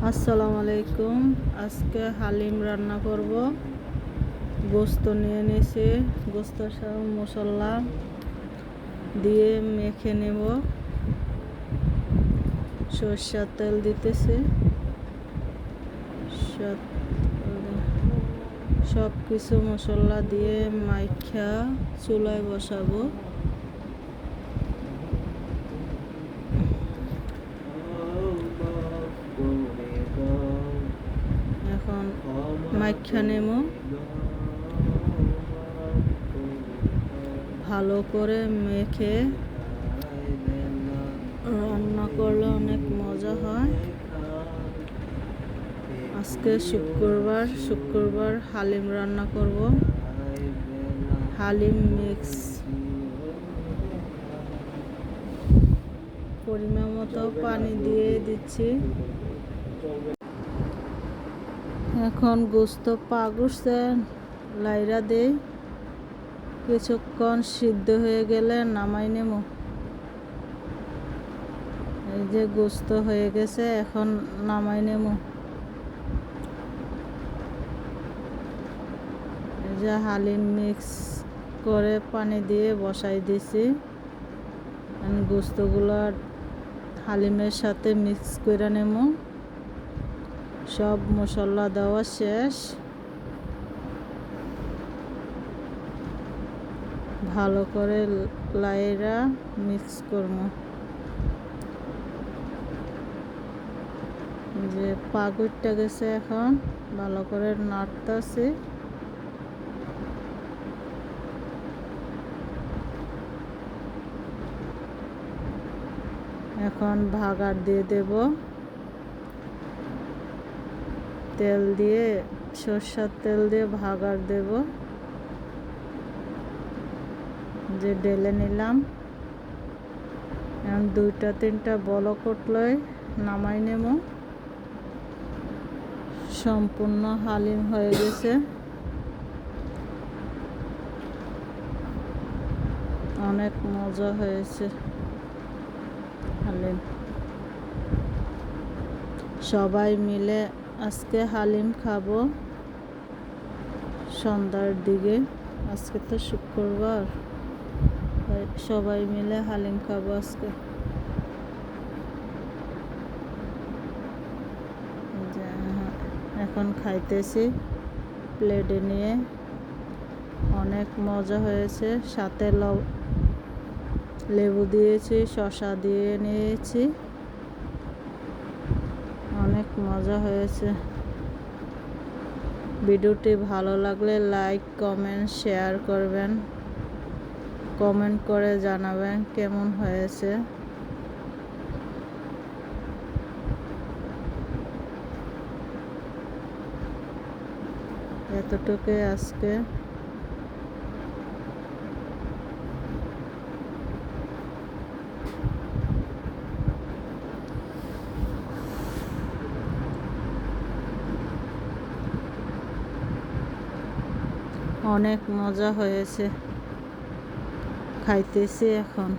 আসসালামু আলাইকুম। আজকে হালিম রান্না করব। গোস্ত নিয়ে নিয়েছি, গোস্ত সব মশলা দিয়ে মেখে নেব। সরষের তেল দিতেছি, সব কিছু মশলা দিয়ে মাইখা চুলায় বসাবো। এখন মাইখা নেব, ভালো করে মেখে রান্না করলে অনেক মজা হয়। আজকে শুক্রবার হালিম রান্না করব। হালিম মিক্স, পরিমাণ মতো পানি দিয়ে দিচ্ছি। এখন গোস্ত পাগুছে লাইরা দেই, কিছুক্ষণ সিদ্ধ হয়ে গেলে নামাই নেব। এই যে গোস্ত হয়ে গেছে, এখন নামাই নেব। এই যে হালিম মিক্স করে পানি দিয়ে বসাই দিছি। গোস্তগুলো হালিমের সাথে মিক্স করে নেব। সব মশলা দেওয়া শেষ, ভালো করে লাইরা মিক্স করব। যে পাগুরটা গেছে, এখন ভালো করে নাড়তেছি। এখন ভাগার দিয়ে দেব, তেল দিয়ে, সরষের তেল দিয়ে ভাগার দেব। যে ঢেলে নিলাম। এখন 2-3টা বলক উঠলে নামাই নেব। সম্পূর্ণ হালিম হয়ে গেছে। অনেক মজা হয়েছে হালিম। সবাই মিলে আজকে হালিম খাবো সন্ধ্যার দিকে। আজকে তো শুক্রবার, সবাই মিলে হালিম খাবো আজকে। এখন খাইতেছি প্লেটে নিয়ে। অনেক মজা হয়েছে, সাথে লেবু দিয়েছি, শসা দিয়ে নিয়েছি। অনেক মজা হয়েছে। ভিডিওটি ভালো লাগলে লাইক, কমেন্ট, শেয়ার করবেন। কমেন্ট করে জানাবেন কেমন হয়েছে। এতটুকুই আজকে। অনেক মজা হয়েছে, খাইতেছি এখন।